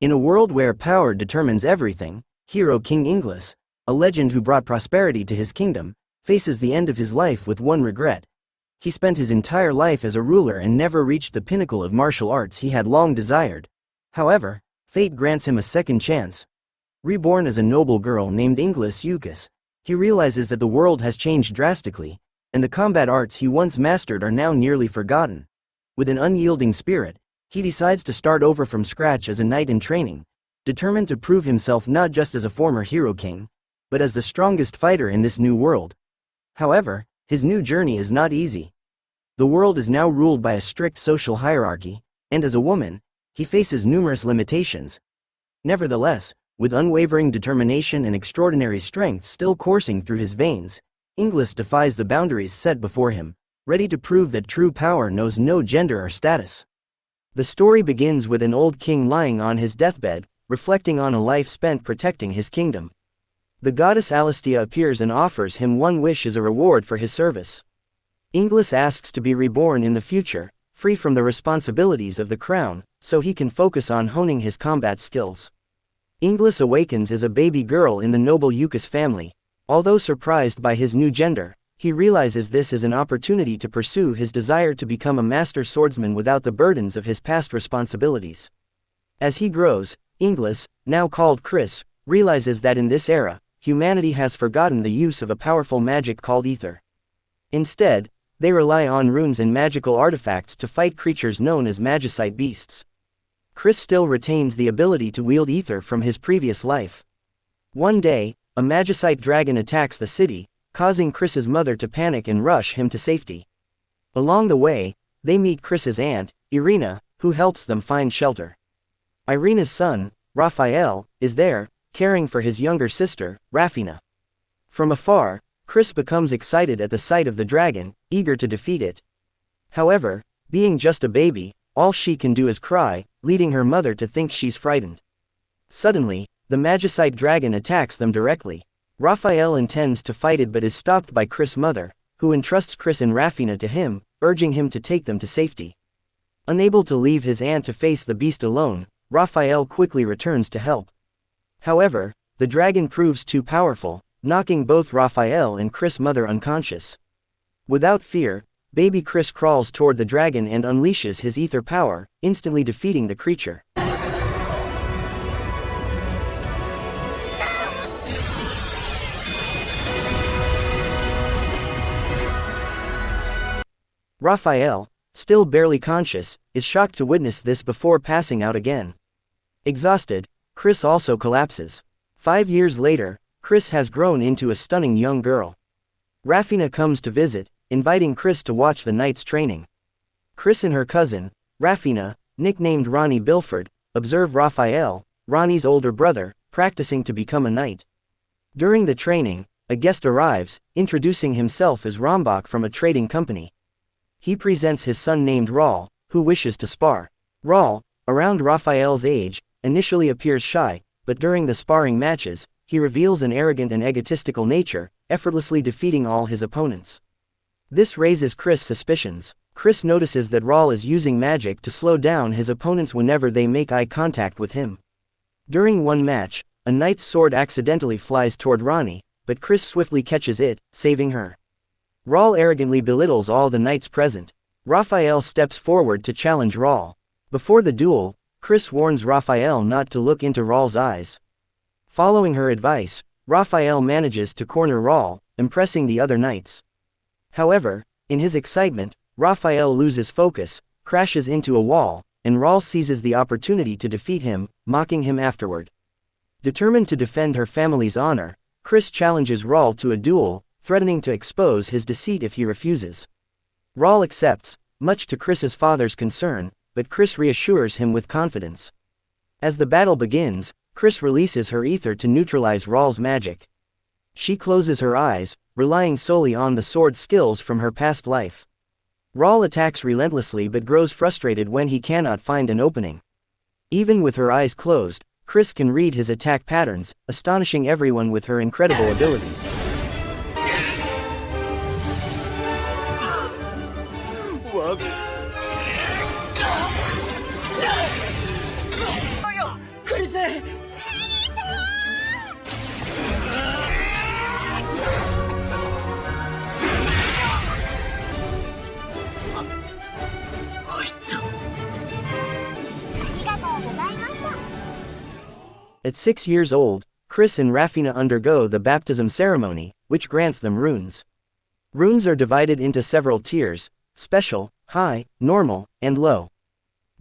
In a world where power determines everything, hero King Inglis, a legend who brought prosperity to his kingdom, faces the end of his life with one regret. He spent his entire life as a ruler and never reached the pinnacle of martial arts he had long desired. However, fate grants him a second chance. Reborn as a noble girl named Inglis Eucus, he realizes that the world has changed drastically, and the combat arts he once mastered are now nearly forgotten. With an unyielding spirit, he decides to start over from scratch as a knight in training, determined to prove himself not just as a former hero king, but as the strongest fighter in this new world. However, his new journey is not easy. The world is now ruled by a strict social hierarchy, and as a woman, he faces numerous limitations. Nevertheless, with unwavering determination and extraordinary strength still coursing through his veins, Inglis defies the boundaries set before him, ready to prove that true power knows no gender or status. The story begins with an old king lying on his deathbed, reflecting on a life spent protecting his kingdom. The goddess Alistia appears and offers him one wish as a reward for his service. Inglis asks to be reborn in the future, free from the responsibilities of the crown, so he can focus on honing his combat skills. Inglis awakens as a baby girl in the noble Eucus family. Although surprised by his new gender, he realizes this is an opportunity to pursue his desire to become a master swordsman without the burdens of his past responsibilities. As he grows, Inglis, now called Chris, realizes that in this era, humanity has forgotten the use of a powerful magic called ether. Instead, they rely on runes and magical artifacts to fight creatures known as magicite beasts. Chris still retains the ability to wield ether from his previous life. One day, a magicite dragon attacks the city, causing Chris's mother to panic and rush him to safety. Along the way, they meet Chris's aunt, Irina, who helps them find shelter. Irina's son, Raphael, is there, caring for his younger sister, Rafina. From afar, Chris becomes excited at the sight of the dragon, eager to defeat it. However, being just a baby, all she can do is cry, leading her mother to think she's frightened. Suddenly, the magicite dragon attacks them directly. Raphael intends to fight it but is stopped by Chris' mother, who entrusts Chris and Rafina to him, urging him to take them to safety. Unable to leave his aunt to face the beast alone, Raphael quickly returns to help. However, the dragon proves too powerful, knocking both Raphael and Chris' mother unconscious. Without fear, baby Chris crawls toward the dragon and unleashes his ether power, instantly defeating the creature. Raphael, still barely conscious, is shocked to witness this before passing out again. Exhausted, Chris also collapses. 5 years later, Chris has grown into a stunning young girl. Rafina comes to visit, inviting Chris to watch the knight's training. Chris and her cousin, Rafina, nicknamed Ronnie Bilford, observe Raphael, Ronnie's older brother, practicing to become a knight. During the training, a guest arrives, introducing himself as Rambach from a trading company. He presents his son named Raul, who wishes to spar. Raul, around Raphael's age, initially appears shy, but during the sparring matches, he reveals an arrogant and egotistical nature, effortlessly defeating all his opponents. This raises Chris' suspicions. Chris notices that Raul is using magic to slow down his opponents whenever they make eye contact with him. During one match, a knight's sword accidentally flies toward Ronnie, but Chris swiftly catches it, saving her. Raul arrogantly belittles all the knights present. Raphael steps forward to challenge Raul. Before the duel, Chris warns Raphael not to look into Raul's eyes. Following her advice, Raphael manages to corner Raul, impressing the other knights. However, in his excitement, Raphael loses focus, crashes into a wall, and Raul seizes the opportunity to defeat him, mocking him afterward. Determined to defend her family's honor, Chris challenges Raul to a duel, threatening to expose his deceit if he refuses. Raul accepts, much to Chris's father's concern, but Chris reassures him with confidence. As the battle begins, Chris releases her ether to neutralize Raul's magic. She closes her eyes, relying solely on the sword skills from her past life. Raul attacks relentlessly but grows frustrated when he cannot find an opening. Even with her eyes closed, Chris can read his attack patterns, astonishing everyone with her incredible abilities. At 6 years old, Chris and Rafina undergo the baptism ceremony, which grants them runes. Runes are divided into several tiers: special, high, normal, and low.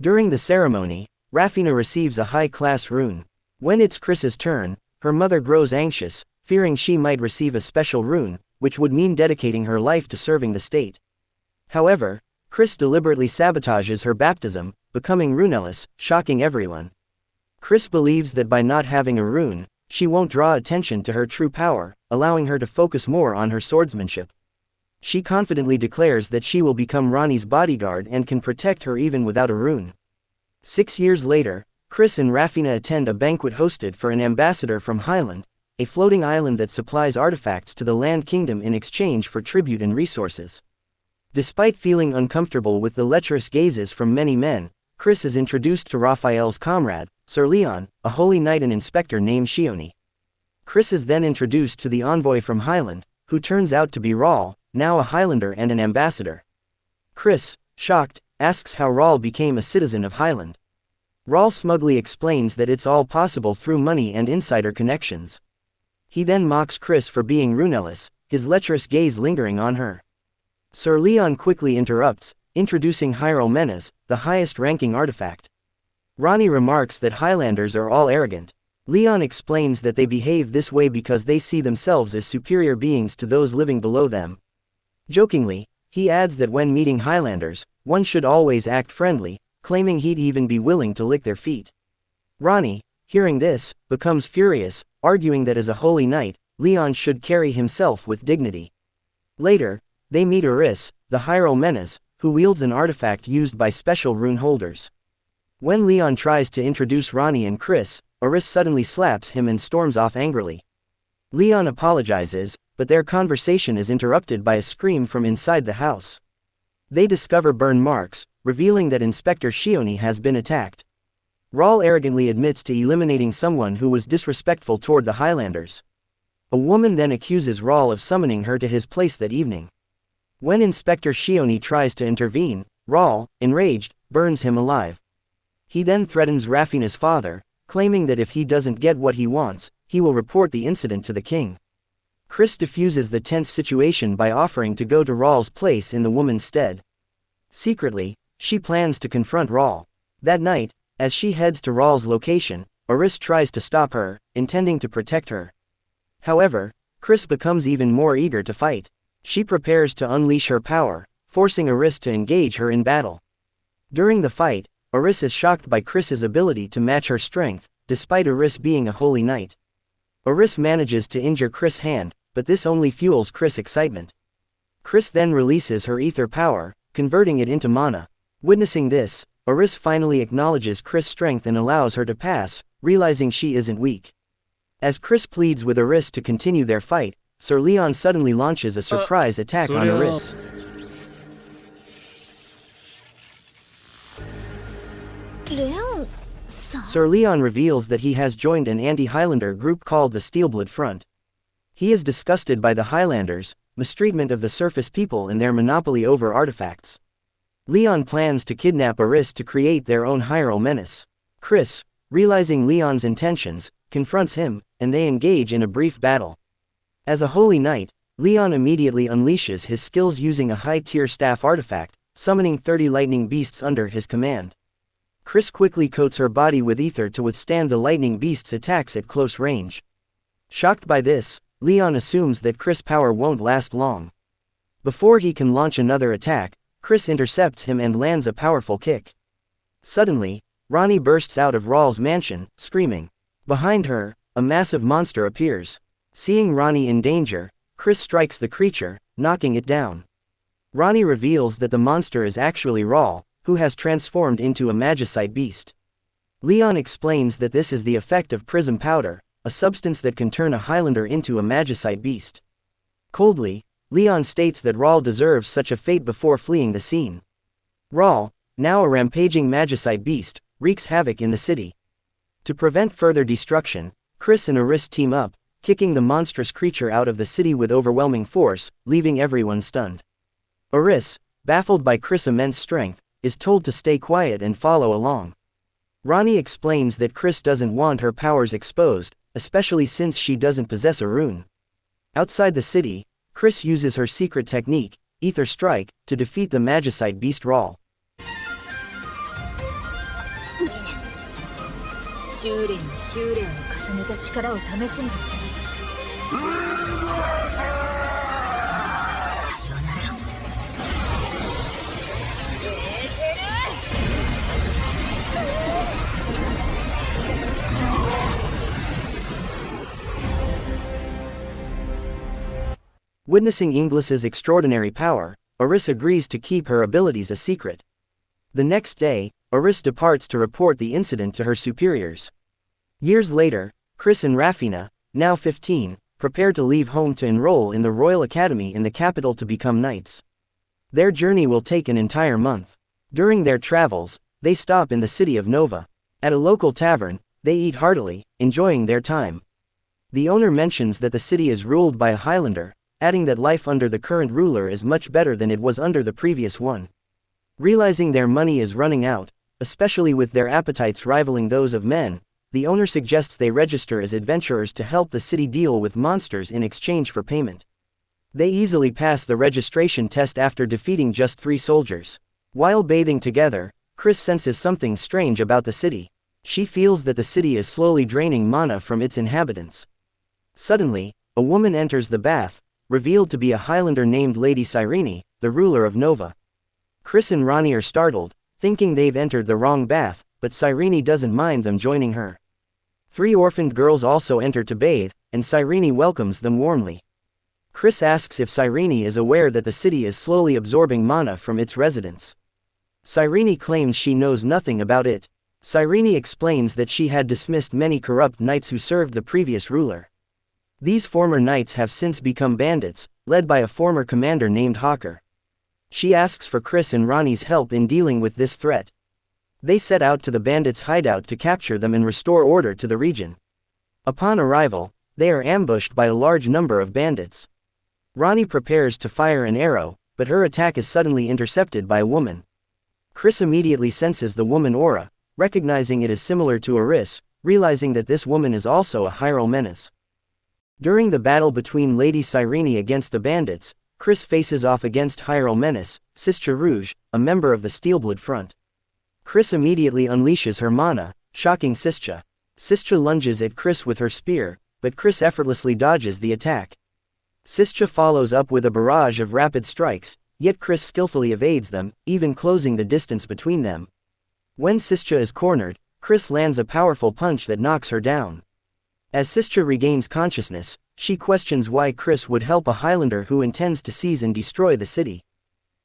During the ceremony, Rafina receives a high-class rune. When it's Chris's turn, her mother grows anxious, fearing she might receive a special rune, which would mean dedicating her life to serving the state. However, Chris deliberately sabotages her baptism, becoming runeless, shocking everyone. Chris believes that by not having a rune, she won't draw attention to her true power, allowing her to focus more on her swordsmanship. She confidently declares that she will become Rani's bodyguard and can protect her even without a rune. 6 years later, Chris and Rafina attend a banquet hosted for an ambassador from Highland, a floating island that supplies artifacts to the Land Kingdom in exchange for tribute and resources. Despite feeling uncomfortable with the lecherous gazes from many men, Chris is introduced to Raphael's comrade, Sir Leon, a holy knight and inspector named Shione. Chris is then introduced to the envoy from Highland, who turns out to be Rawl, now a Highlander and an ambassador. Chris, shocked, asks how Rawl became a citizen of Highland. Rawl smugly explains that it's all possible through money and insider connections. He then mocks Chris for being runeless, his lecherous gaze lingering on her. Sir Leon quickly interrupts, introducing Hyrule Menace, the highest-ranking artifact. Rani remarks that Highlanders are all arrogant. Leon explains that they behave this way because they see themselves as superior beings to those living below them. Jokingly, he adds that when meeting Highlanders, one should always act friendly, claiming he'd even be willing to lick their feet. Rani, hearing this, becomes furious, arguing that as a holy knight, Leon should carry himself with dignity. Later, they meet Eris, the Hyrule Menace, who wields an artifact used by special rune holders. When Leon tries to introduce Rani and Chris, Eris suddenly slaps him and storms off angrily. Leon apologizes, but their conversation is interrupted by a scream from inside the house. They discover burn marks, revealing that Inspector Shione has been attacked. Rawl arrogantly admits to eliminating someone who was disrespectful toward the Highlanders. A woman then accuses Rawl of summoning her to his place that evening. When Inspector Shione tries to intervene, Rawl, enraged, burns him alive. He then threatens Rafina's father, claiming that if he doesn't get what he wants, he will report the incident to the king. Chris diffuses the tense situation by offering to go to Rawl's place in the woman's stead. Secretly, she plans to confront Rawl. That night, as she heads to Rawl's location, Eris tries to stop her, intending to protect her. However, Chris becomes even more eager to fight. She prepares to unleash her power, forcing Eris to engage her in battle. During the fight, Eris is shocked by Chris's ability to match her strength, despite Eris being a holy knight. Eris manages to injure Chris' hand, but this only fuels Chris' excitement. Chris then releases her ether power, converting it into mana. Witnessing this, Eris finally acknowledges Chris' strength and allows her to pass, realizing she isn't weak. As Chris pleads with Eris to continue their fight, Sir Leon suddenly launches a surprise attack on Eris. Sir Leon reveals that he has joined an anti-Highlander group called the Steelblood Front. He is disgusted by the Highlanders' mistreatment of the surface people and their monopoly over artifacts. Leon plans to kidnap Eris to create their own Hyrule Menace. Chris, realizing Leon's intentions, confronts him, and they engage in a brief battle. As a holy knight, Leon immediately unleashes his skills using a high-tier staff artifact, summoning 30 lightning beasts under his command. Chris quickly coats her body with ether to withstand the lightning beast's attacks at close range. Shocked by this, Leon assumes that Chris' power won't last long. Before he can launch another attack, Chris intercepts him and lands a powerful kick. Suddenly, Rani bursts out of Rawl's mansion, screaming. Behind her, a massive monster appears. Seeing Rani in danger, Chris strikes the creature, knocking it down. Rani reveals that the monster is actually Rawl, who has transformed into a magicite beast. Leon explains that this is the effect of prism powder, a substance that can turn a Highlander into a magicite beast. Coldly, Leon states that Rawl deserves such a fate before fleeing the scene. Rawl, now a rampaging magicite beast, wreaks havoc in the city. To prevent further destruction, Chris and Aris team up, kicking the monstrous creature out of the city with overwhelming force, leaving everyone stunned. Aris, baffled by Chris' immense strength, is told to stay quiet and follow along. Ronnie explains that Chris doesn't want her powers exposed, especially since she doesn't possess a rune. Outside the city, Chris uses her secret technique, Ether Strike, to defeat the magicite beast Rawl. Witnessing Inglis's extraordinary power, Aris agrees to keep her abilities a secret. The next day, Aris departs to report the incident to her superiors. Years later, Chris and Rafina, now 15, prepare to leave home to enroll in the Royal Academy in the capital to become knights. Their journey will take an entire month. During their travels, they stop in the city of Nova. At a local tavern, they eat heartily, enjoying their time. The owner mentions that the city is ruled by a Highlander, adding that life under the current ruler is much better than it was under the previous one. Realizing their money is running out, especially with their appetites rivaling those of men, the owner suggests they register as adventurers to help the city deal with monsters in exchange for payment. They easily pass the registration test after defeating just 3 soldiers. While bathing together, Chris senses something strange about the city. She feels that the city is slowly draining mana from its inhabitants. Suddenly, a woman enters the bath, revealed to be a Highlander named Lady Cyrene, the ruler of Nova. Chris and Ronnie are startled, thinking they've entered the wrong bath, but Cyrene doesn't mind them joining her. 3 orphaned girls also enter to bathe, and Cyrene welcomes them warmly. Chris asks if Cyrene is aware that the city is slowly absorbing mana from its residents. Cyrene claims she knows nothing about it. Cyrene explains that she had dismissed many corrupt knights who served the previous ruler. These former knights have since become bandits, led by a former commander named Hawker. She asks for Chris and Ronnie's help in dealing with this threat. They set out to the bandits' hideout to capture them and restore order to the region. Upon arrival, they are ambushed by a large number of bandits. Ronnie prepares to fire an arrow, but her attack is suddenly intercepted by a woman. Chris immediately senses the woman aura, recognizing it is similar to Aris, realizing that this woman is also a Hyrule menace. During the battle between Lady Cyrene against the bandits, Chris faces off against Hyrule menace, Sistra Rouge, a member of the Steelblood Front. Chris immediately unleashes her mana, shocking Sistra. Sistra lunges at Chris with her spear, but Chris effortlessly dodges the attack. Sistra follows up with a barrage of rapid strikes, yet Chris skillfully evades them, even closing the distance between them. When Sistra is cornered, Chris lands a powerful punch that knocks her down. As Sistra regains consciousness, she questions why Chris would help a Highlander who intends to seize and destroy the city.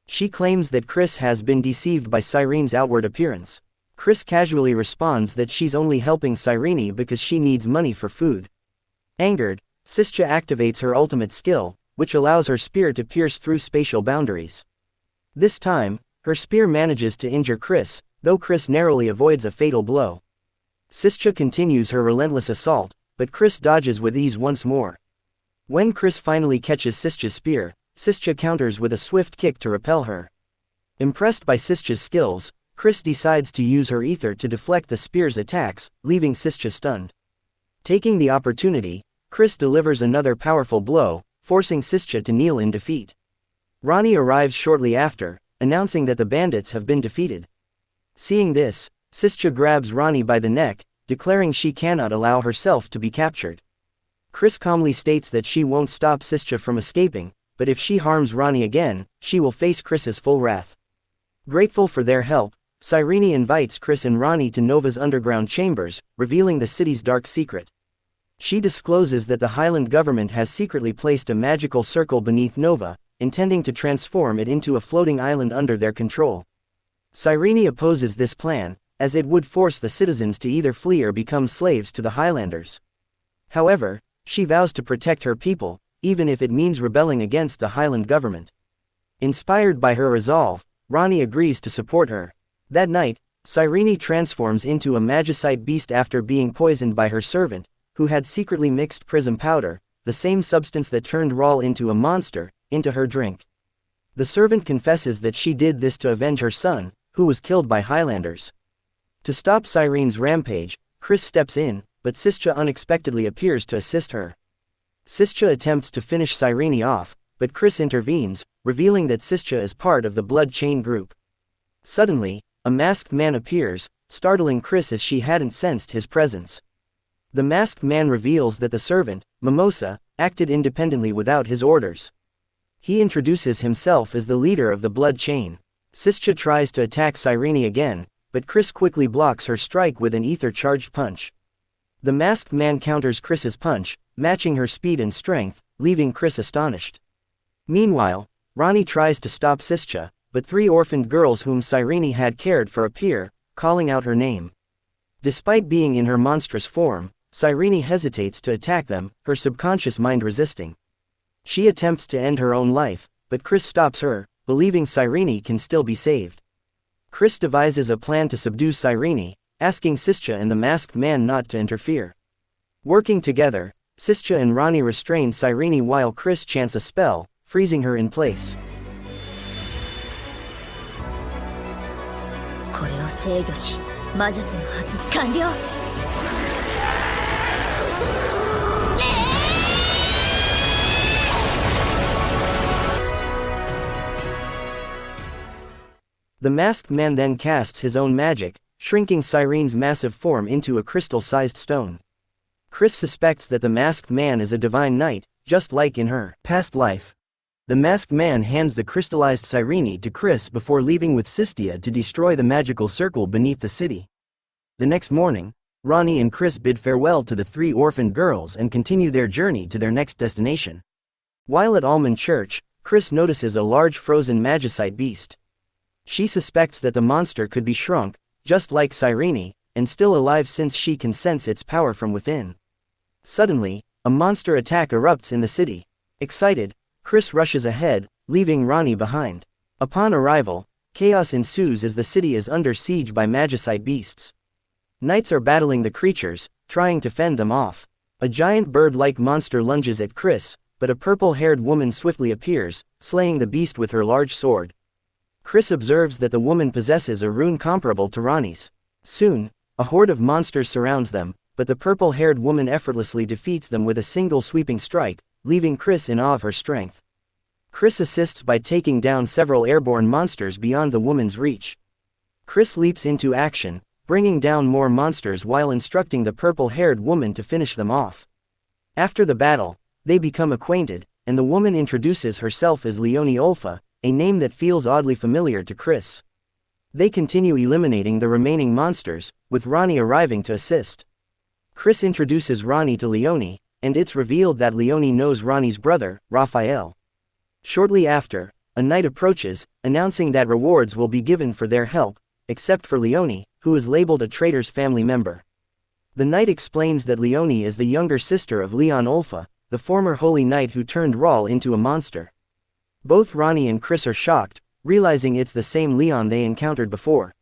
She claims that Chris has been deceived by Cyrene's outward appearance. Chris casually responds that she's only helping Cyrene because she needs money for food. Angered, Sistra activates her ultimate skill, which allows her spear to pierce through spatial boundaries. This time, her spear manages to injure Chris, though Chris narrowly avoids a fatal blow. Sistra continues her relentless assault, but Chris dodges with ease once more. When Chris finally catches Sistra's spear, Sistra counters with a swift kick to repel her. Impressed by Sistra's skills, Chris decides to use her ether to deflect the spear's attacks, leaving Sistra stunned. Taking the opportunity, Chris delivers another powerful blow, forcing Sistra to kneel in defeat. Ronnie arrives shortly after, announcing that the bandits have been defeated. Seeing this, Sistra grabs Ronnie by the neck, declaring she cannot allow herself to be captured. Chris calmly states that she won't stop Sistra from escaping, but if she harms Ronnie again, she will face Chris's full wrath. Grateful for their help, Cyrene invites Chris and Ronnie to Nova's underground chambers, revealing the city's dark secret. She discloses that the Highland government has secretly placed a magical circle beneath Nova, intending to transform it into a floating island under their control. Cyrene opposes this plan, as it would force the citizens to either flee or become slaves to the Highlanders. However, she vows to protect her people, even if it means rebelling against the Highland government. Inspired by her resolve, Ronnie agrees to support her. That night, Cyrene transforms into a magicite beast after being poisoned by her servant, who had secretly mixed prism powder, the same substance that turned Rawl into a monster, into her drink. The servant confesses that she did this to avenge her son, who was killed by Highlanders. To stop Cyrene's rampage, Chris steps in, but Sischa unexpectedly appears to assist her. Sischa attempts to finish Cyrene off, but Chris intervenes, revealing that Sischa is part of the blood chain group. Suddenly, a masked man appears, startling Chris as she hadn't sensed his presence. The masked man reveals that the servant, Mimosa, acted independently without his orders. He introduces himself as the leader of the blood chain. Sischa tries to attack Cyrene again, but Chris quickly blocks her strike with an ether-charged punch. The masked man counters Chris's punch, matching her speed and strength, leaving Chris astonished. Meanwhile, Ronnie tries to stop Sischa, but 3 orphaned girls whom Cyrene had cared for appear, calling out her name. Despite being in her monstrous form, Cyrene hesitates to attack them, her subconscious mind resisting. She attempts to end her own life, but Chris stops her, believing Cyrene can still be saved. Chris devises a plan to subdue Cyrene, asking Sischa and the masked man not to interfere. Working together, Sischa and Ronnie restrain Cyrene while Chris chants a spell, freezing her in place. The masked man then casts his own magic, shrinking Cyrene's massive form into a crystal-sized stone. Chris suspects that the masked man is a divine knight, just like in her past life. The masked man hands the crystallized Cyrene to Chris before leaving with Sistia to destroy the magical circle beneath the city. The next morning, Ronnie and Chris bid farewell to the 3 orphaned girls and continue their journey to their next destination. While at Almond Church, Chris notices a large frozen magicite beast. She suspects that the monster could be shrunk, just like Cyrene, and still alive since she can sense its power from within. Suddenly, a monster attack erupts in the city. Excited, Chris rushes ahead, leaving Ronnie behind. Upon arrival, chaos ensues as the city is under siege by magicite beasts. Knights are battling the creatures, trying to fend them off. A giant bird-like monster lunges at Chris, but a purple-haired woman swiftly appears, slaying the beast with her large sword. Chris observes that the woman possesses a rune comparable to Ronnie's. Soon, a horde of monsters surrounds them, but the purple-haired woman effortlessly defeats them with a single sweeping strike, leaving Chris in awe of her strength. Chris assists by taking down several airborne monsters beyond the woman's reach. Chris leaps into action, bringing down more monsters while instructing the purple-haired woman to finish them off. After the battle, they become acquainted, and the woman introduces herself as Leonie Olfa, a name that feels oddly familiar to Chris. They continue eliminating the remaining monsters, with Ronnie arriving to assist. Chris introduces Ronnie to Leonie, and it's revealed that Leonie knows Ronnie's brother, Raphael. Shortly after, a knight approaches, announcing that rewards will be given for their help, except for Leonie, who is labeled a traitor's family member. The knight explains that Leonie is the younger sister of Leon Olfa, the former holy knight who turned Rawl into a monster. Both Ronnie and Chris are shocked, realizing it's the same Leon they encountered before.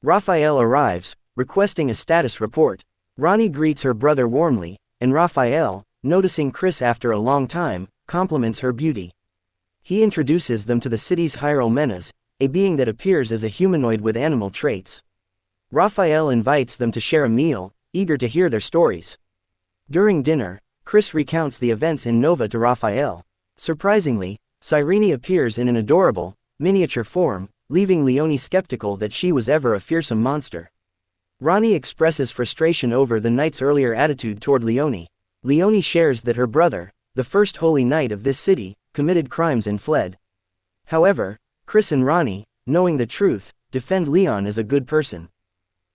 Raphael arrives, requesting a status report. Ronnie greets her brother warmly, and Raphael, noticing Chris after a long time, compliments her beauty. He introduces them to the city's Hieromenes, a being that appears as a humanoid with animal traits. Raphael invites them to share a meal, eager to hear their stories. During dinner, Chris recounts the events in Nova to Raphael. Surprisingly, Cyrene appears in an adorable, miniature form, leaving Leonie skeptical that she was ever a fearsome monster. Ronnie expresses frustration over the knight's earlier attitude toward Leonie. Leonie shares that her brother, the first holy knight of this city, committed crimes and fled. However, Chris and Ronnie, knowing the truth, defend Leon as a good person.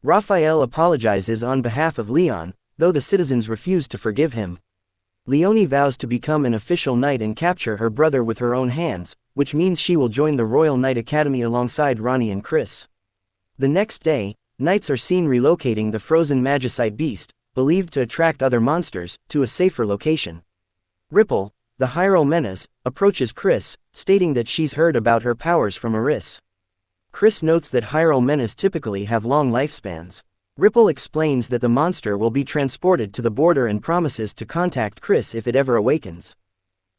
Raphael apologizes on behalf of Leon, though the citizens refuse to forgive him. Leonie vows to become an official knight and capture her brother with her own hands, which means she will join the Royal Knight Academy alongside Ronnie and Chris. The next day, knights are seen relocating the frozen magicite beast, believed to attract other monsters, to a safer location. Ripple, the Hieromenes, approaches Chris, stating that she's heard about her powers from Eris. Chris notes that Hyrule menace typically have long lifespans. Ripple explains that the monster will be transported to the border and promises to contact Chris if it ever awakens.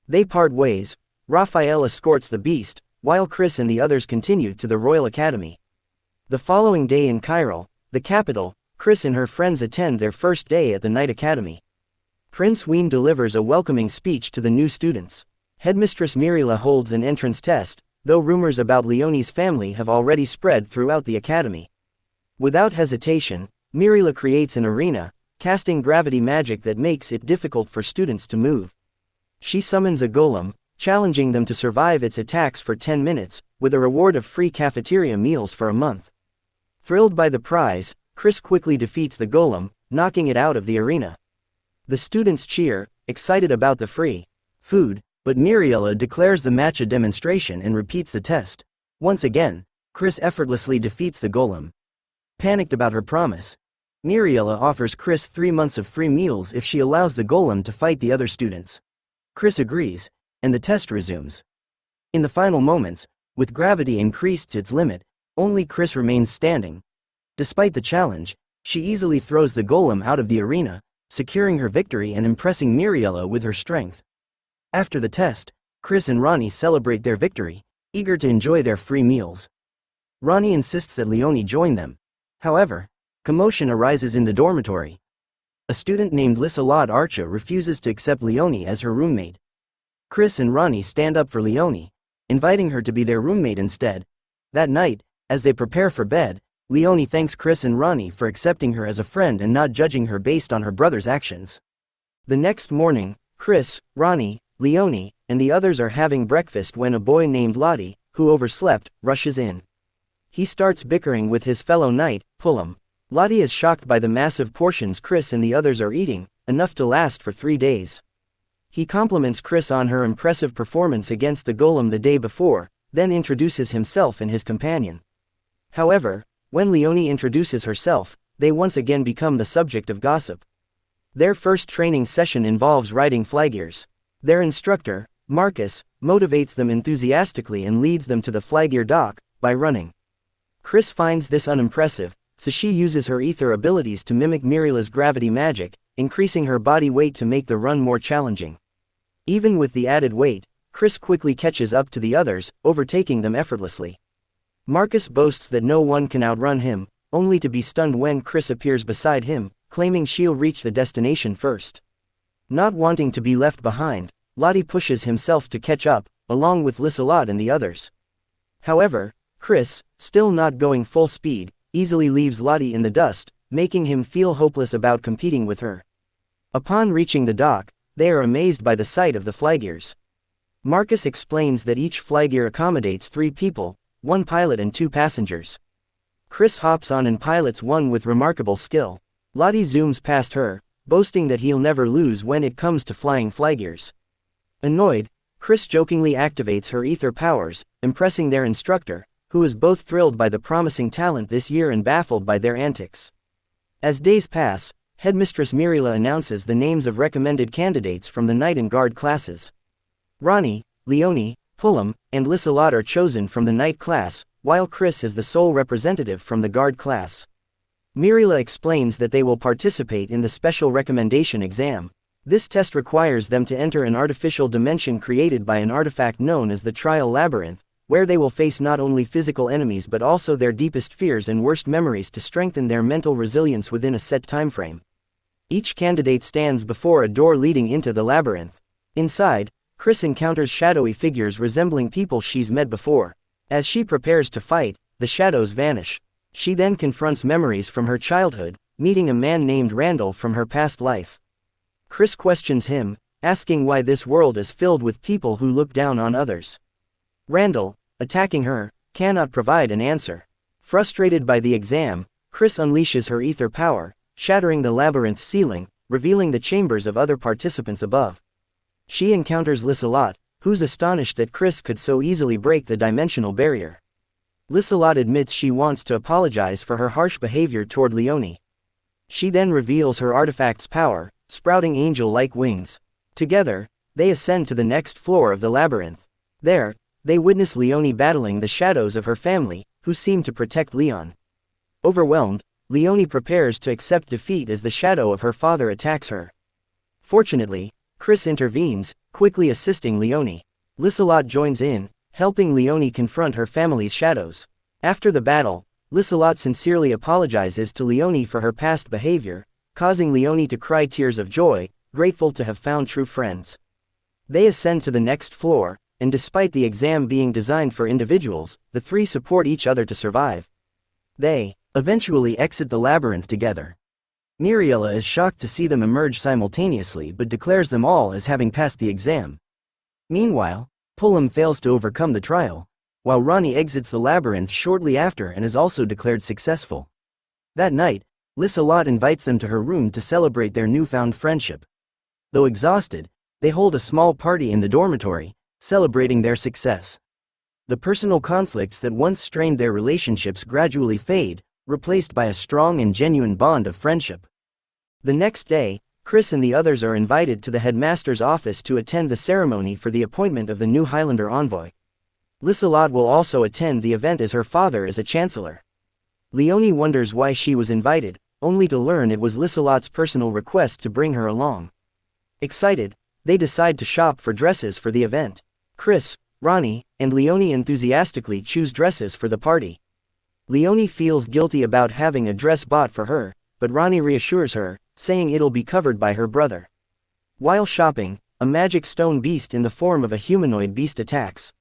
They part ways. Raphael escorts the beast, while Chris and the others continue to the Royal Academy. The following day in Hyrule, the capital, Chris and her friends attend their first day at the Knight Academy. Prince Ween delivers a welcoming speech to the new students. Headmistress Mirila holds an entrance test, though rumors about Leonie's family have already spread throughout the academy. Without hesitation, Mirila creates an arena, casting gravity magic that makes it difficult for students to move. She summons a golem, challenging them to survive its attacks for 10 minutes, with a reward of free cafeteria meals for a month. Thrilled by the prize, Chris quickly defeats the golem, knocking it out of the arena. The students cheer, excited about the free food, but Mirila declares the match a demonstration and repeats the test. Once again, Chris effortlessly defeats the golem. Panicked about her promise, Mirila offers Chris 3 months of free meals if she allows the golem to fight the other students. Chris agrees, and the test resumes. In the final moments, with gravity increased to its limit, only Chris remains standing. Despite the challenge, she easily throws the golem out of the arena, securing her victory and impressing Mirila with her strength. After the test, Chris and Ronnie celebrate their victory, eager to enjoy their free meals. Ronnie insists that Leonie join them. However, commotion arises in the dormitory. A student named Lissalot Archa refuses to accept Leonie as her roommate. Chris and Ronnie stand up for Leonie, inviting her to be their roommate instead. That night, as they prepare for bed, Leonie thanks Chris and Ronnie for accepting her as a friend and not judging her based on her brother's actions. The next morning, Chris, Ronnie, Leonie, and the others are having breakfast when a boy named Lottie, who overslept, rushes in. He starts bickering with his fellow knight, Pullum. Lottie is shocked by the massive portions Chris and the others are eating, enough to last for 3 days. He compliments Chris on her impressive performance against the golem the day before, then introduces himself and his companion. However, when Leonie introduces herself, they once again become the subject of gossip. Their first training session involves riding flaggears. Their instructor, Marcus, motivates them enthusiastically and leads them to the flaggear dock, by running. Chris finds this unimpressive, so she uses her ether abilities to mimic Mirila's gravity magic, increasing her body weight to make the run more challenging. Even with the added weight, Chris quickly catches up to the others, overtaking them effortlessly. Marcus boasts that no one can outrun him, only to be stunned when Chris appears beside him, claiming she'll reach the destination first. Not wanting to be left behind, Lottie pushes himself to catch up, along with Lissalot and the others. However, Chris, still not going full speed, easily leaves Lottie in the dust, making him feel hopeless about competing with her. Upon reaching the dock, they are amazed by the sight of the flaggears. Marcus explains that each flaggear accommodates 3 people, 1 pilot and 2 passengers. Chris hops on and pilots one with remarkable skill. Lottie zooms past her, boasting that he'll never lose when it comes to flying flaggears. Annoyed, Chris jokingly activates her ether powers, impressing their instructor, who is both thrilled by the promising talent this year and baffled by their antics. As days pass, Headmistress Mirila announces the names of recommended candidates from the Knight and Guard classes. Ronnie, Leonie, Pullum, and Lissalot are chosen from the Knight class, while Chris is the sole representative from the Guard class. Mirila explains that they will participate in the special recommendation exam. This test requires them to enter an artificial dimension created by an artifact known as the Trial Labyrinth, where they will face not only physical enemies but also their deepest fears and worst memories to strengthen their mental resilience within a set timeframe. Each candidate stands before a door leading into the labyrinth. Inside, Chris encounters shadowy figures resembling people she's met before. As she prepares to fight, the shadows vanish. She then confronts memories from her childhood, meeting a man named Randall from her past life. Chris questions him, asking why this world is filled with people who look down on others. Randall, attacking her, cannot provide an answer. Frustrated by the exam, Chris unleashes her ether power, shattering the labyrinth's ceiling, revealing the chambers of other participants above. She encounters Lissalot, who's astonished that Chris could so easily break the dimensional barrier. Lissalot admits she wants to apologize for her harsh behavior toward Leonie. She then reveals her artifact's power, sprouting angel-like wings. Together, they ascend to the next floor of the labyrinth. There, they witness Leonie battling the shadows of her family, who seem to protect Leon. Overwhelmed, Leonie prepares to accept defeat as the shadow of her father attacks her. Fortunately, Chris intervenes, quickly assisting Leonie. Liselot joins in, helping Leonie confront her family's shadows. After the battle, Liselot sincerely apologizes to Leonie for her past behavior, causing Leonie to cry tears of joy, grateful to have found true friends. They ascend to the next floor, and despite the exam being designed for individuals, the three support each other to survive. They eventually exit the labyrinth together. Miriela is shocked to see them emerge simultaneously but declares them all as having passed the exam. Meanwhile, Pullum fails to overcome the trial, while Ronnie exits the labyrinth shortly after and is also declared successful. That night, Liselot invites them to her room to celebrate their newfound friendship. Though exhausted, they hold a small party in the dormitory, celebrating their success. The personal conflicts that once strained their relationships gradually fade, replaced by a strong and genuine bond of friendship. The next day, Chris and the others are invited to the headmaster's office to attend the ceremony for the appointment of the new Highlander envoy. Liselot will also attend the event as her father is a chancellor. Leonie wonders why she was invited, only to learn it was Liselot's personal request to bring her along. Excited, they decide to shop for dresses for the event. Chris, Ronnie, and Leonie enthusiastically choose dresses for the party. Leonie feels guilty about having a dress bought for her, but Ronnie reassures her, saying it'll be covered by her brother. While shopping, a magic stone beast in the form of a humanoid beast attacks.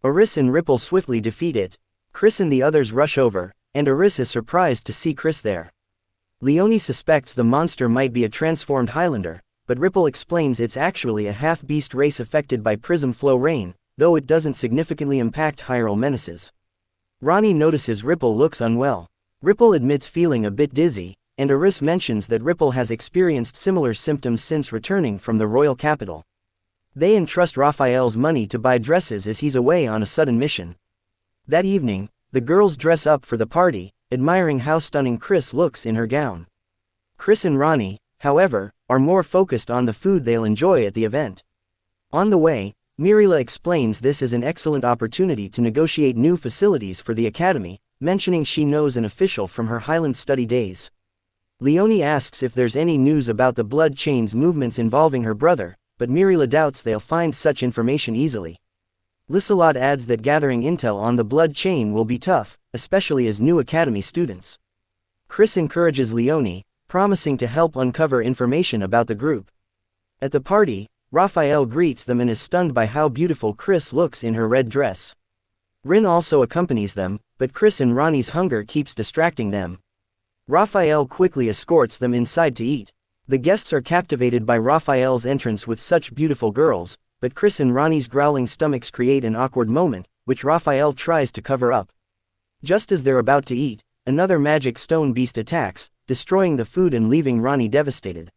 Oris and Ripple swiftly defeat it. Chris and the others rush over, and Oris is surprised to see Chris there. Leonie suspects the monster might be a transformed Highlander, but Ripple explains it's actually a half-beast race affected by Prism Flow Rain, though it doesn't significantly impact Hyrule menaces. Ronnie notices Ripple looks unwell. Ripple admits feeling a bit dizzy, and Oris mentions that Ripple has experienced similar symptoms since returning from the royal capital. They entrust Raphael's money to buy dresses as he's away on a sudden mission. That evening, the girls dress up for the party, admiring how stunning Chris looks in her gown. Chris and Ronnie, however, are more focused on the food they'll enjoy at the event. On the way, Miriela explains this is an excellent opportunity to negotiate new facilities for the academy, mentioning she knows an official from her Highland study days. Leonie asks if there's any news about the Blood Chain's movements involving her brother, but Miriela doubts they'll find such information easily. Liselot adds that gathering intel on the Blood Chain will be tough, especially as new academy students. Chris encourages Leonie, promising to help uncover information about the group. At the party, Raphael greets them and is stunned by how beautiful Chris looks in her red dress. Rin also accompanies them, but Chris and Ronnie's hunger keeps distracting them. Raphael quickly escorts them inside to eat. The guests are captivated by Raphael's entrance with such beautiful girls, but Chris and Ronnie's growling stomachs create an awkward moment, which Raphael tries to cover up. Just as they're about to eat, another magic stone beast attacks, destroying the food and leaving Ronnie devastated.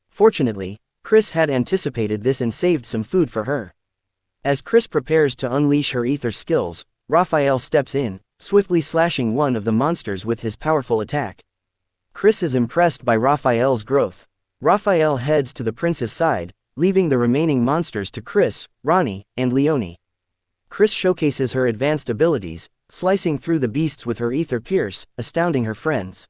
Fortunately, Chris had anticipated this and saved some food for her. As Chris prepares to unleash her ether skills, Raphael steps in, swiftly slashing one of the monsters with his powerful attack. Chris is impressed by Raphael's growth. Raphael heads to the prince's side, leaving the remaining monsters to Chris, Ronnie, and Leonie. Chris showcases her advanced abilities, slicing through the beasts with her ether pierce, astounding her friends.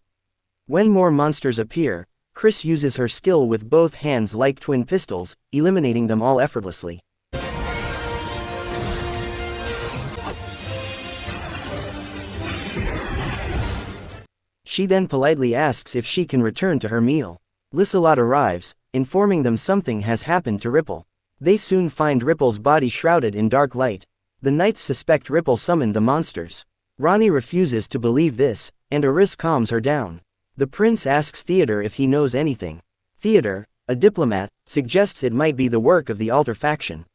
When more monsters appear, Chris uses her skill with both hands like twin pistols, eliminating them all effortlessly. She then politely asks if she can return to her meal. Liselot arrives, informing them something has happened to Ripple. They soon find Ripple's body shrouded in dark light. The knights suspect Ripple summoned the monsters. Ronnie refuses to believe this, and Oris calms her down. The prince asks Theodore if he knows anything. Theodore, a diplomat, suggests it might be the work of the Altar faction.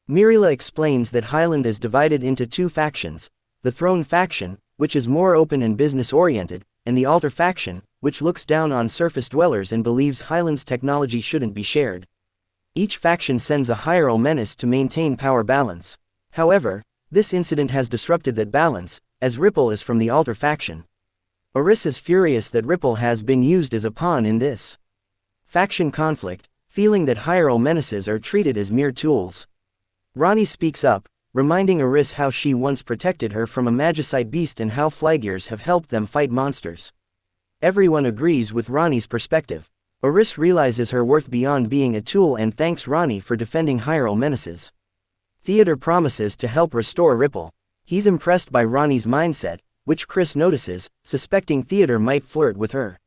Miriela explains that Highland is divided into two factions: the Throne faction, which is more open and business-oriented, and the Altar faction, which looks down on surface dwellers and believes Highland's technology shouldn't be shared. Each faction sends a Hyrule menace to maintain power balance. However, this incident has disrupted that balance, as Ripple is from the Altar faction. Oris is furious that Ripple has been used as a pawn in this faction conflict, feeling that Hyrule menaces are treated as mere tools. Ronnie speaks up, reminding Eris how she once protected her from a magicite beast and how flygears have helped them fight monsters. Everyone agrees with Rani's perspective. Eris realizes her worth beyond being a tool and thanks Rani for defending Hyrule menaces. Theodore promises to help restore Ripple. He's impressed by Rani's mindset, which Chris notices, suspecting Theodore might flirt with her.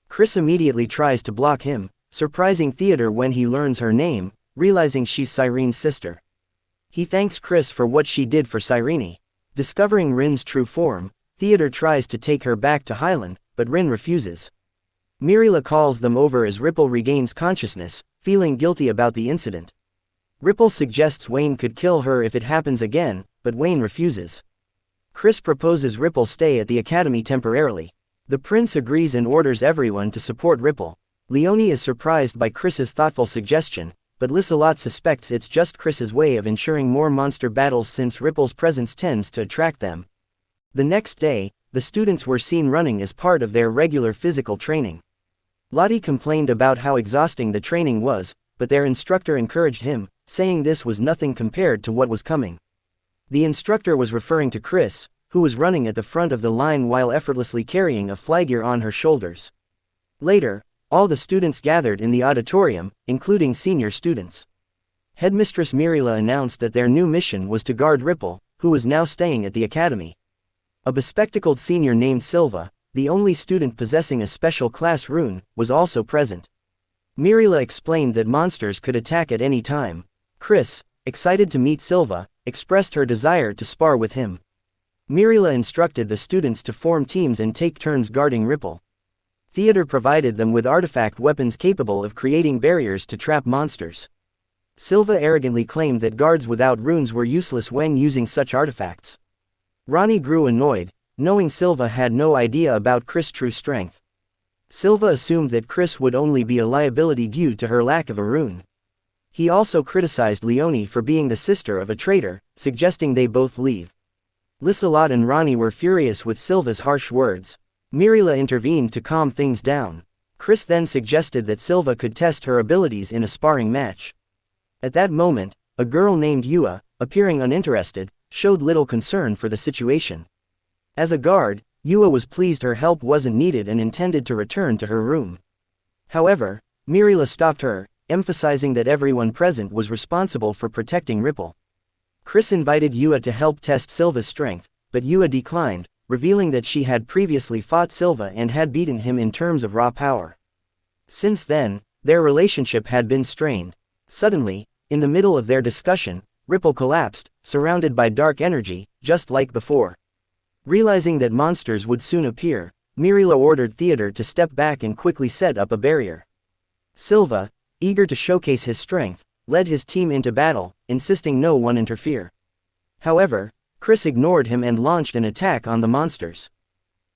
Chris immediately tries to block him, surprising Theodore when he learns her name, realizing she's Cyrene's sister. He thanks Chris for what she did for Cyrene. Discovering Rin's true form, Theodore tries to take her back to Highland, but Rin refuses. Mirila calls them over as Ripple regains consciousness, feeling guilty about the incident. Ripple suggests Wayne could kill her if it happens again, but Wayne refuses. Chris proposes Ripple stay at the academy temporarily. The prince agrees and orders everyone to support Ripple. Leonie is surprised by Chris's thoughtful suggestion, but Lissalot suspects it's just Chris's way of ensuring more monster battles since Ripple's presence tends to attract them. The next day, the students were seen running as part of their regular physical training. Lottie complained about how exhausting the training was, but their instructor encouraged him, saying this was nothing compared to what was coming. The instructor was referring to Chris, who was running at the front of the line while effortlessly carrying a flygear on her shoulders. Later, all the students gathered in the auditorium, including senior students. Headmistress Mirila announced that their new mission was to guard Ripple, who was now staying at the academy. A bespectacled senior named Silva, the only student possessing a special class rune, was also present. Mirila explained that monsters could attack at any time. Chris, excited to meet Silva, expressed her desire to spar with him. Mirila instructed the students to form teams and take turns guarding Ripple. Theodore provided them with artifact weapons capable of creating barriers to trap monsters. Silva arrogantly claimed that guards without runes were useless when using such artifacts. Rani grew annoyed, knowing Silva had no idea about Chris' true strength. Silva assumed that Chris would only be a liability due to her lack of a rune. He also criticized Leonie for being the sister of a traitor, suggesting they both leave. Lissalot and Rani were furious with Silva's harsh words. Mirila intervened to calm things down. Chris then suggested that Silva could test her abilities in a sparring match. At that moment, a girl named Yua, appearing uninterested, showed little concern for the situation. As a guard, Yua was pleased her help wasn't needed and intended to return to her room. However, Mirila stopped her, emphasizing that everyone present was responsible for protecting Ripple. Chris invited Yua to help test Silva's strength, but Yua declined, revealing that she had previously fought Silva and had beaten him in terms of raw power. Since then, their relationship had been strained. Suddenly, in the middle of their discussion, Ripple collapsed, surrounded by dark energy, just like before. Realizing that monsters would soon appear, Mirila ordered Theodore to step back and quickly set up a barrier. Silva, eager to showcase his strength, led his team into battle, insisting no one interfere. However, Chris ignored him and launched an attack on the monsters.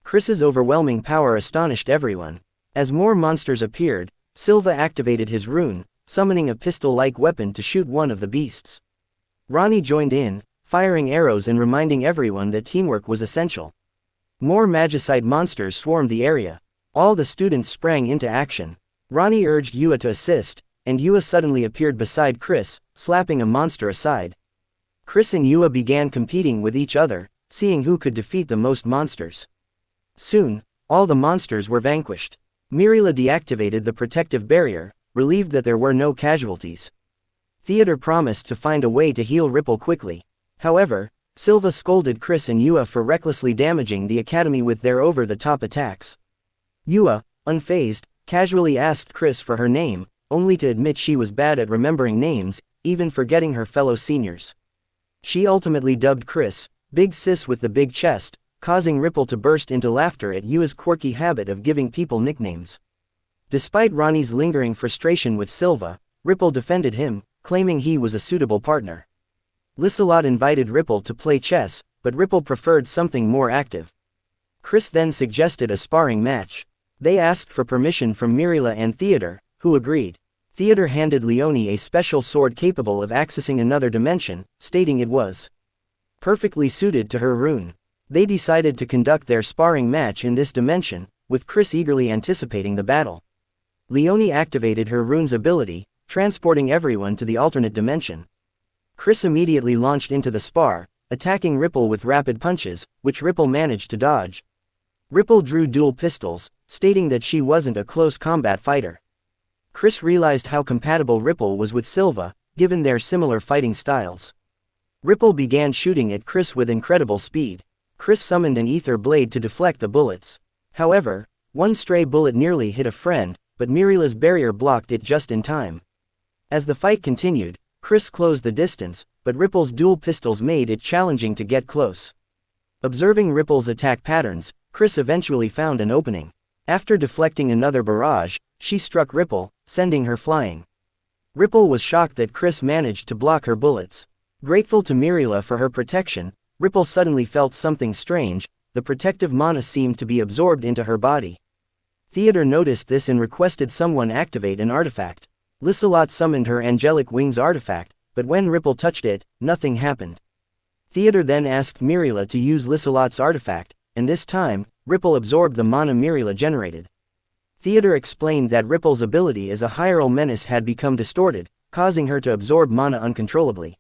Chris's overwhelming power astonished everyone. As more monsters appeared, Silva activated his rune, summoning a pistol-like weapon to shoot one of the beasts. Rani joined in, firing arrows and reminding everyone that teamwork was essential. More magicite monsters swarmed the area. All the students sprang into action. Rani urged Yua to assist, and Yua suddenly appeared beside Chris, slapping a monster aside. Chris and Yua began competing with each other, seeing who could defeat the most monsters. Soon, all the monsters were vanquished. Mirila deactivated the protective barrier, relieved that there were no casualties. Theodore promised to find a way to heal Ripple quickly. However, Silva scolded Chris and Yua for recklessly damaging the academy with their over-the-top attacks. Yua, unfazed, casually asked Chris for her name, only to admit she was bad at remembering names, even forgetting her fellow seniors. She ultimately dubbed Chris, Big Sis with the big chest, causing Ripple to burst into laughter at Yua's quirky habit of giving people nicknames. Despite Rani's lingering frustration with Silva, Ripple defended him, claiming he was a suitable partner. Lissalot invited Ripple to play chess, but Ripple preferred something more active. Chris then suggested a sparring match. They asked for permission from Mirila and Theodore, who agreed. Theodore handed Leonie a special sword capable of accessing another dimension, stating it was perfectly suited to her rune. They decided to conduct their sparring match in this dimension, with Chris eagerly anticipating the battle. Leonie activated her rune's ability, transporting everyone to the alternate dimension. Chris immediately launched into the spar, attacking Ripple with rapid punches, which Ripple managed to dodge. Ripple drew dual pistols, stating that she wasn't a close combat fighter. Chris realized how compatible Ripple was with Silva, given their similar fighting styles. Ripple began shooting at Chris with incredible speed. Chris summoned an ether blade to deflect the bullets. However, one stray bullet nearly hit a friend, but Mirila's barrier blocked it just in time. As the fight continued, Chris closed the distance, but Ripple's dual pistols made it challenging to get close. Observing Ripple's attack patterns, Chris eventually found an opening. After deflecting another barrage, she struck Ripple, sending her flying. Ripple was shocked that Chris managed to block her bullets. Grateful to Mirila for her protection, Ripple suddenly felt something strange. The protective mana seemed to be absorbed into her body. Theodore noticed this and requested someone activate an artifact. Lissalot summoned her angelic wings artifact, but when Ripple touched it, nothing happened. Theodore then asked Mirila to use Lissalot's artifact, and this time, Ripple absorbed the mana Mirila generated. Theodore explained that Ripple's ability as a hieral menace had become distorted, causing her to absorb mana uncontrollably.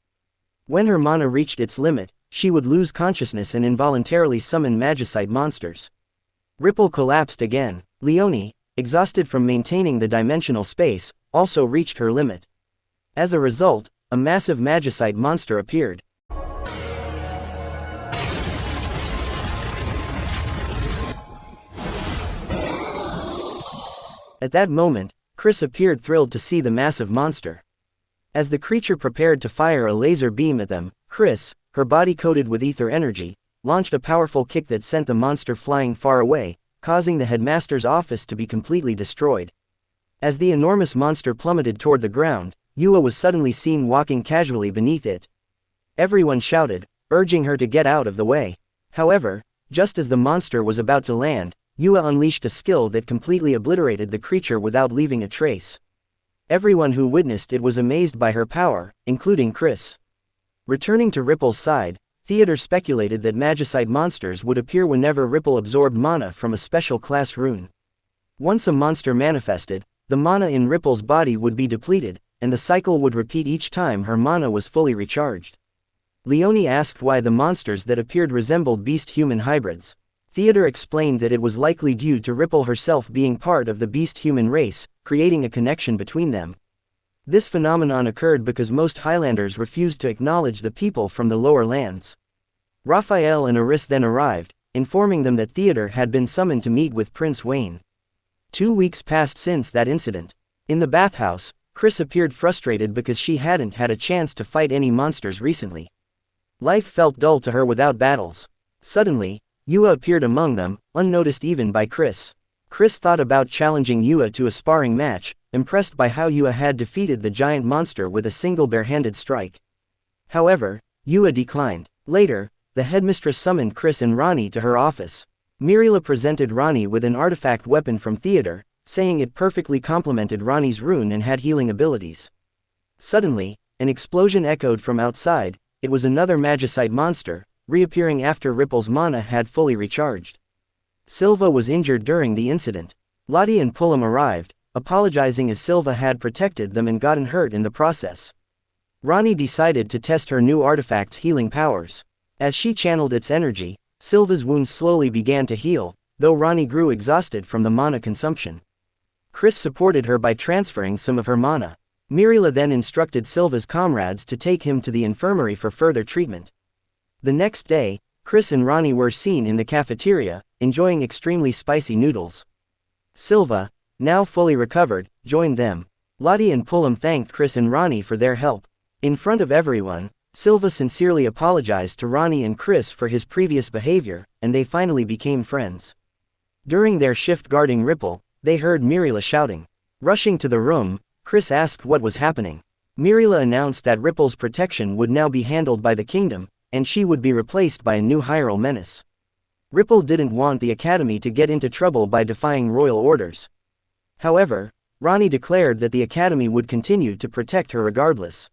When her mana reached its limit, she would lose consciousness and involuntarily summon magicite monsters. Ripple collapsed again. Leonie, exhausted from maintaining the dimensional space, also reached her limit. As a result, a massive magicite monster appeared. At that moment, Chris appeared thrilled to see the massive monster. As the creature prepared to fire a laser beam at them, Chris, her body coated with ether energy, launched a powerful kick that sent the monster flying far away, causing the headmaster's office to be completely destroyed. As the enormous monster plummeted toward the ground, Yua was suddenly seen walking casually beneath it. Everyone shouted, urging her to get out of the way. However, just as the monster was about to land, Yua unleashed a skill that completely obliterated the creature without leaving a trace. Everyone who witnessed it was amazed by her power, including Chris. Returning to Ripple's side, Theodore speculated that magicite monsters would appear whenever Ripple absorbed mana from a special class rune. Once a monster manifested, the mana in Ripple's body would be depleted, and the cycle would repeat each time her mana was fully recharged. Leonie asked why the monsters that appeared resembled beast-human hybrids. Theodore explained that it was likely due to Ripple herself being part of the beast-human race, creating a connection between them. This phenomenon occurred because most Highlanders refused to acknowledge the people from the lower lands. Raphael and Eris then arrived, informing them that Theodore had been summoned to meet with Prince Wayne. 2 weeks passed since that incident. In the bathhouse, Chris appeared frustrated because she hadn't had a chance to fight any monsters recently. Life felt dull to her without battles. Suddenly, Yua appeared among them, unnoticed even by Chris. Chris thought about challenging Yua to a sparring match, impressed by how Yua had defeated the giant monster with a single bare-handed strike. However, Yua declined. Later, the headmistress summoned Chris and Ronnie to her office. Mirila presented Ronnie with an artifact weapon from Theodore, saying it perfectly complemented Ronnie's rune and had healing abilities. Suddenly, an explosion echoed from outside. It was another magicite monster, reappearing after Ripple's mana had fully recharged. Silva was injured during the incident. Lottie and Pullum arrived, apologizing as Silva had protected them and gotten hurt in the process. Ronnie decided to test her new artifact's healing powers. As she channeled its energy, Silva's wounds slowly began to heal, though Ronnie grew exhausted from the mana consumption. Chris supported her by transferring some of her mana. Mirila then instructed Silva's comrades to take him to the infirmary for further treatment. The next day, Chris and Ronnie were seen in the cafeteria, enjoying extremely spicy noodles. Silva, now fully recovered, joined them. Lottie and Pullum thanked Chris and Ronnie for their help. In front of everyone, Silva sincerely apologized to Ronnie and Chris for his previous behavior, and they finally became friends. During their shift guarding Ripple, they heard Mirila shouting. Rushing to the room, Chris asked what was happening. Mirila announced that Ripple's protection would now be handled by the kingdom, and she would be replaced by a new hieral menace. Ripple didn't want the academy to get into trouble by defying royal orders. However, Ronnie declared that the academy would continue to protect her regardless.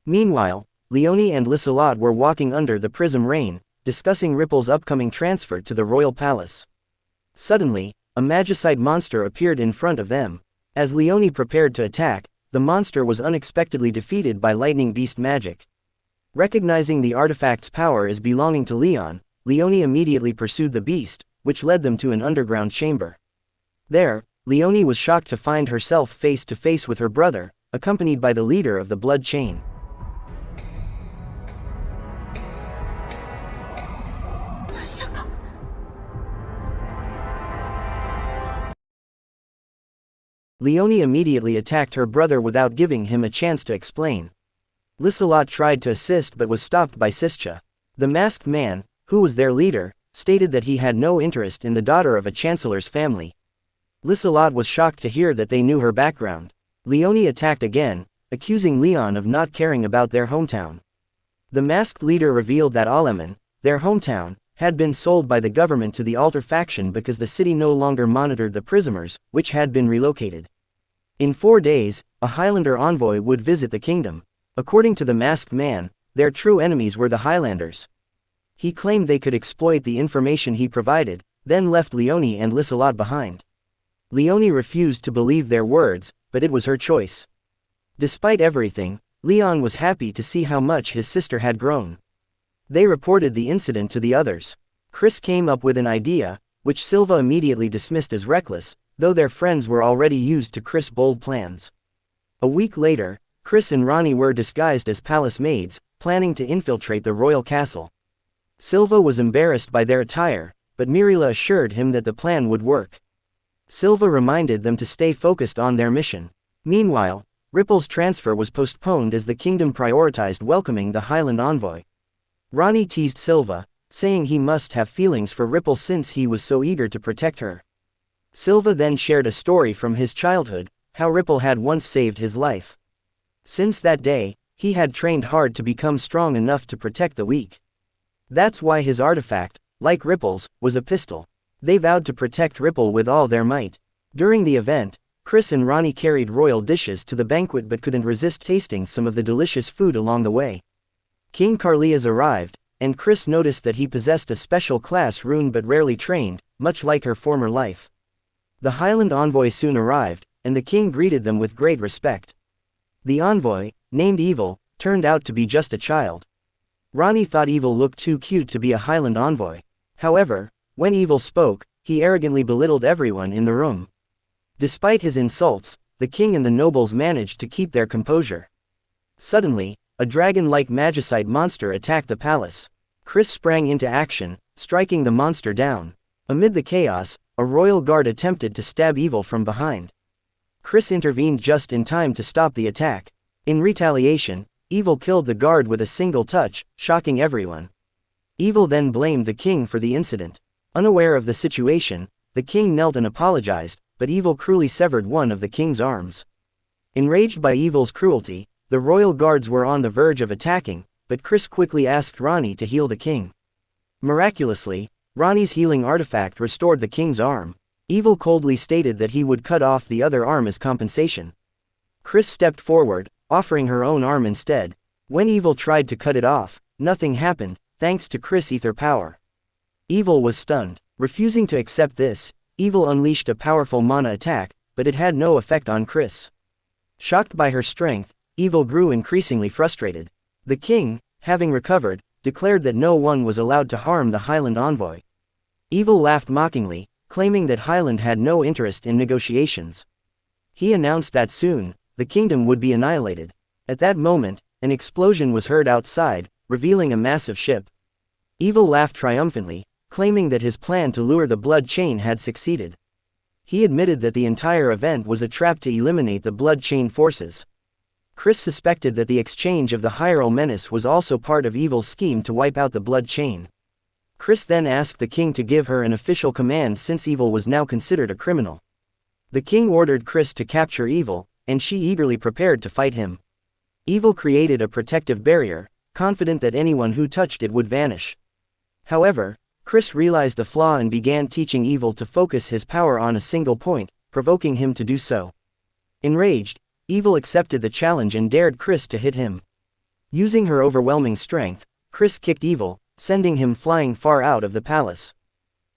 Meanwhile, Leonie and Lissalot were walking under the prism rain, discussing Ripple's upcoming transfer to the royal palace. Suddenly, a magicite monster appeared in front of them. As Leonie prepared to attack, the monster was unexpectedly defeated by lightning beast magic. Recognizing the artifact's power as belonging to Leon, Leone immediately pursued the beast, which led them to an underground chamber. There, Leone was shocked to find herself face to face with her brother, accompanied by the leader of the blood chain. Leone immediately attacked her brother without giving him a chance to explain. Liselot tried to assist but was stopped by Sischa. The masked man, who was their leader, stated that he had no interest in the daughter of a chancellor's family. Liselot was shocked to hear that they knew her background. Leone attacked again, accusing Leon of not caring about their hometown. The masked leader revealed that Aleman, their hometown, had been sold by the government to the Altar faction because the city no longer monitored the prisoners, which had been relocated. In 4 days, a Highlander envoy would visit the kingdom. According to the masked man, their true enemies were the Highlanders. He claimed they could exploit the information he provided, then left Leone and Liselot behind. Leone refused to believe their words, but it was her choice. Despite everything, Leon was happy to see how much his sister had grown. They reported the incident to the others. Chris came up with an idea, which Silva immediately dismissed as reckless, though their friends were already used to Chris' bold plans. A week later, Chris and Ronnie were disguised as palace maids, planning to infiltrate the royal castle. Silva was embarrassed by their attire, but Mirila assured him that the plan would work. Silva reminded them to stay focused on their mission. Meanwhile, Ripple's transfer was postponed as the kingdom prioritized welcoming the Highland envoy. Ronnie teased Silva, saying he must have feelings for Ripple since he was so eager to protect her. Silva then shared a story from his childhood, how Ripple had once saved his life. Since that day, he had trained hard to become strong enough to protect the weak. That's why his artifact, like Ripple's, was a pistol. They vowed to protect Ripple with all their might. During the event, Chris and Ronnie carried royal dishes to the banquet but couldn't resist tasting some of the delicious food along the way. King Carlias arrived, and Chris noticed that he possessed a special class rune but rarely trained, much like her former life. The Highland envoy soon arrived, and the king greeted them with great respect. The envoy, named Evil, turned out to be just a child. Ronnie thought Evil looked too cute to be a Highland envoy. However, when Evil spoke, he arrogantly belittled everyone in the room. Despite his insults, the king and the nobles managed to keep their composure. Suddenly, a dragon-like magicite monster attacked the palace. Chris sprang into action, striking the monster down. Amid the chaos, a royal guard attempted to stab Evil from behind. Chris intervened just in time to stop the attack. In retaliation, Evil killed the guard with a single touch, shocking everyone. Evil then blamed the king for the incident. Unaware of the situation, the king knelt and apologized, but Evil cruelly severed one of the king's arms. Enraged by Evil's cruelty, the royal guards were on the verge of attacking, but Chris quickly asked Ronnie to heal the king. Miraculously, Ronnie's healing artifact restored the king's arm. Evil coldly stated that he would cut off the other arm as compensation. Chris stepped forward, offering her own arm instead. When Evil tried to cut it off, nothing happened, thanks to Chris' ether power. Evil was stunned. Refusing to accept this, Evil unleashed a powerful mana attack, but it had no effect on Chris. Shocked by her strength, Evil grew increasingly frustrated. The king, having recovered, declared that no one was allowed to harm the Highland envoy. Evil laughed mockingly, claiming that Highland had no interest in negotiations. He announced that soon, the kingdom would be annihilated. At that moment, an explosion was heard outside, revealing a massive ship. Evil laughed triumphantly, claiming that his plan to lure the blood chain had succeeded. He admitted that the entire event was a trap to eliminate the blood chain forces. Chris suspected that the exchange of the Hyrule menace was also part of Evil's scheme to wipe out the blood chain. Chris then asked the king to give her an official command since Evil was now considered a criminal. The king ordered Chris to capture Evil, and she eagerly prepared to fight him. Evil created a protective barrier, confident that anyone who touched it would vanish. However, Chris realized the flaw and began teaching Evil to focus his power on a single point, provoking him to do so. Enraged, Evil accepted the challenge and dared Chris to hit him. Using her overwhelming strength, Chris kicked Evil, sending him flying far out of the palace.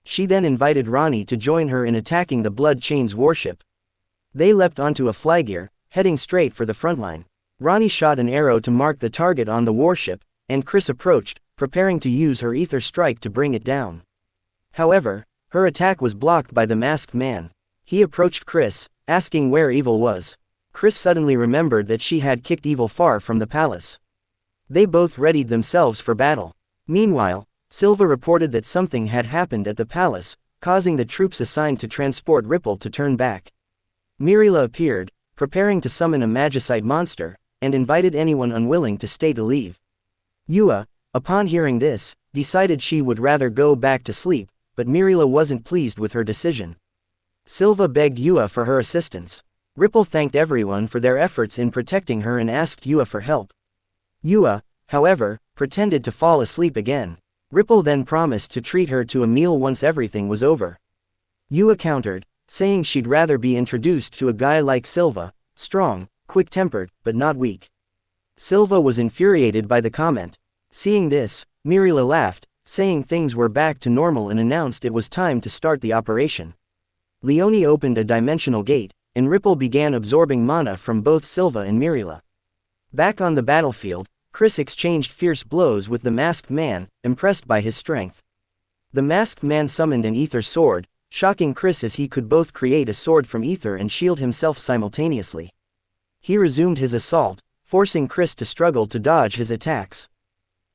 She then invited Ronnie to join her in attacking the Blood Chain's warship. They leapt onto a flygear, heading straight for the front line. Ronnie shot an arrow to mark the target on the warship, and Chris approached, preparing to use her ether strike to bring it down. However, her attack was blocked by the masked man. He approached Chris, asking where Evil was. Chris suddenly remembered that she had kicked Evil far from the palace. They both readied themselves for battle. Meanwhile, Silva reported that something had happened at the palace, causing the troops assigned to transport Ripple to turn back. Mirila appeared, preparing to summon a magicite monster, and invited anyone unwilling to stay to leave. Yua, upon hearing this, decided she would rather go back to sleep, but Mirila wasn't pleased with her decision. Silva begged Yua for her assistance. Ripple thanked everyone for their efforts in protecting her and asked Yua for help. Yua, however, pretended to fall asleep again. Ripple then promised to treat her to a meal once everything was over. Yua countered, saying she'd rather be introduced to a guy like Silva, strong, quick-tempered, but not weak. Silva was infuriated by the comment. Seeing this, Mirila laughed, saying things were back to normal and announced it was time to start the operation. Leone opened a dimensional gate, and Ripple began absorbing mana from both Silva and Mirila. Back on the battlefield, Chris exchanged fierce blows with the masked man, impressed by his strength. The masked man summoned an ether sword, shocking Chris as he could both create a sword from ether and shield himself simultaneously. He resumed his assault, forcing Chris to struggle to dodge his attacks.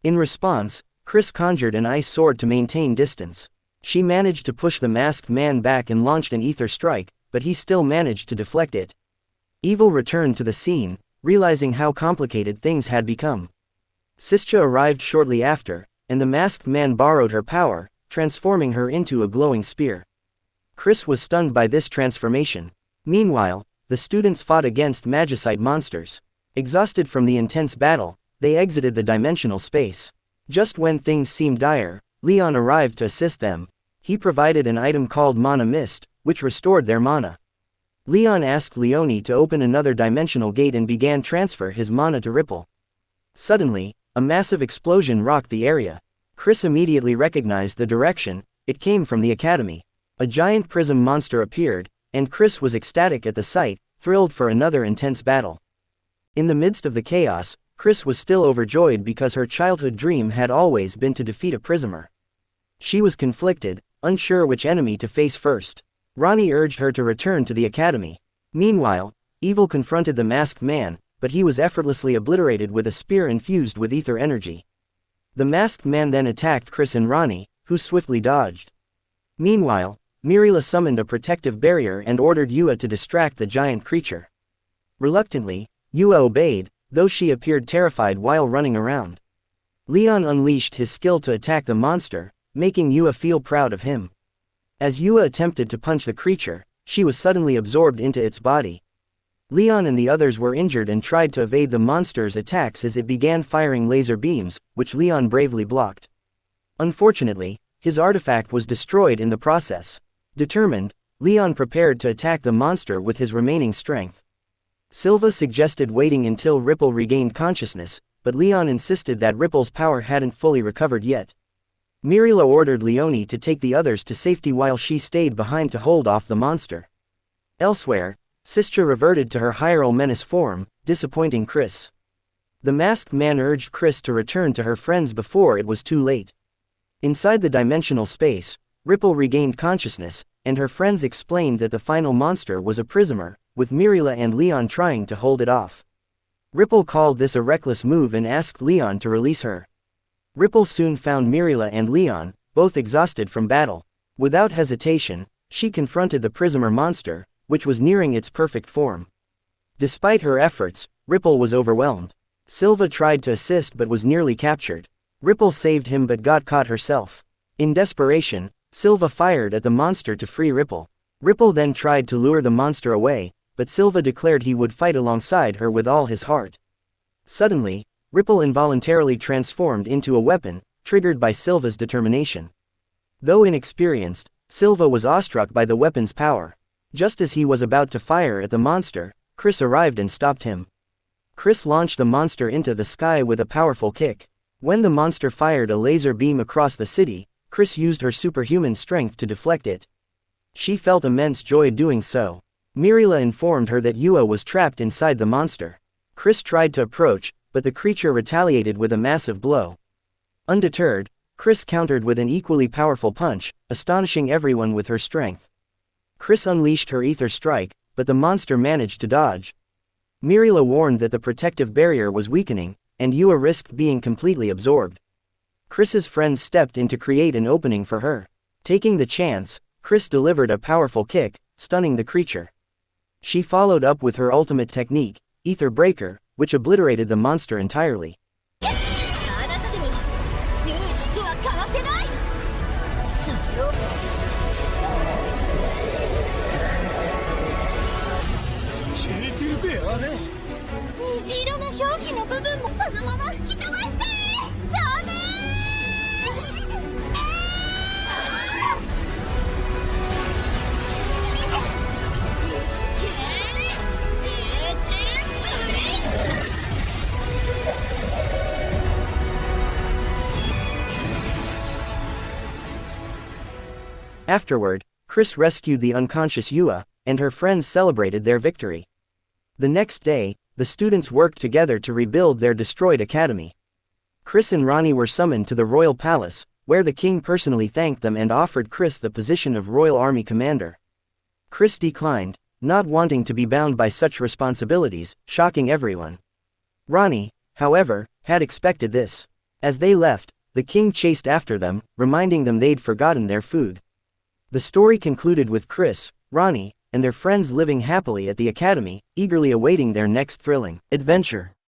In response, Chris conjured an ice sword to maintain distance. She managed to push the masked man back and launched an ether strike, but he still managed to deflect it. Evil returned to the scene, realizing how complicated things had become. Sischa arrived shortly after, and the masked man borrowed her power, transforming her into a glowing spear. Chris was stunned by this transformation. Meanwhile, the students fought against magicite monsters. Exhausted from the intense battle, they exited the dimensional space. Just when things seemed dire, Leon arrived to assist them. He provided an item called Mana Mist, which restored their mana. Leon asked Leone to open another dimensional gate and began transfer his mana to Ripple. Suddenly, a massive explosion rocked the area. Chris immediately recognized the direction. It came from the academy. A giant prism monster appeared, and Chris was ecstatic at the sight, thrilled for another intense battle. In the midst of the chaos, Chris was still overjoyed because her childhood dream had always been to defeat a prismer. She was conflicted, unsure which enemy to face first. Ronnie urged her to return to the academy. Meanwhile, Evil confronted the masked man, but he was effortlessly obliterated with a spear infused with ether energy. The masked man then attacked Chris and Ronnie, who swiftly dodged. Meanwhile, Mirila summoned a protective barrier and ordered Yua to distract the giant creature. Reluctantly, Yua obeyed, though she appeared terrified while running around. Leon unleashed his skill to attack the monster, making Yua feel proud of him. As Yua attempted to punch the creature, she was suddenly absorbed into its body. Leon and the others were injured and tried to evade the monster's attacks as it began firing laser beams, which Leon bravely blocked. Unfortunately, his artifact was destroyed in the process. Determined, Leon prepared to attack the monster with his remaining strength. Silva suggested waiting until Ripple regained consciousness, but Leon insisted that Ripple's power hadn't fully recovered yet. Mirila ordered Leone to take the others to safety while she stayed behind to hold off the monster. Elsewhere, Sischa reverted to her Hyrule Menace form, disappointing Chris. The masked man urged Chris to return to her friends before it was too late. Inside the dimensional space, Ripple regained consciousness, and her friends explained that the final monster was a prismer, with Mirila and Leon trying to hold it off. Ripple called this a reckless move and asked Leon to release her. Ripple soon found Mirila and Leon, both exhausted from battle. Without hesitation, she confronted the prismer monster, which was nearing its perfect form. Despite her efforts, Ripple was overwhelmed. Silva tried to assist but was nearly captured. Ripple saved him but got caught herself. In desperation, Silva fired at the monster to free Ripple. Ripple then tried to lure the monster away, but Silva declared he would fight alongside her with all his heart. Suddenly, Ripple involuntarily transformed into a weapon, triggered by Silva's determination. Though inexperienced, Silva was awestruck by the weapon's power. Just as he was about to fire at the monster, Chris arrived and stopped him. Chris launched the monster into the sky with a powerful kick. When the monster fired a laser beam across the city, Chris used her superhuman strength to deflect it. She felt immense joy doing so. Mirila informed her that Yua was trapped inside the monster. Chris tried to approach, but the creature retaliated with a massive blow. Undeterred, Chris countered with an equally powerful punch, astonishing everyone with her strength. Chris unleashed her ether strike, but the monster managed to dodge. Mirila warned that the protective barrier was weakening, and Yua risked being completely absorbed. Chris's friends stepped in to create an opening for her. Taking the chance, Chris delivered a powerful kick, stunning the creature. She followed up with her ultimate technique, Ether Breaker, which obliterated the monster entirely. Afterward, Chris rescued the unconscious Yua, and her friends celebrated their victory. The next day, the students worked together to rebuild their destroyed academy. Chris and Ronnie were summoned to the royal palace, where the king personally thanked them and offered Chris the position of royal army commander. Chris declined, not wanting to be bound by such responsibilities, shocking everyone. Ronnie, however, had expected this. As they left, the king chased after them, reminding them they'd forgotten their food. The story concluded with Chris, Ronnie, and their friends living happily at the academy, eagerly awaiting their next thrilling adventure.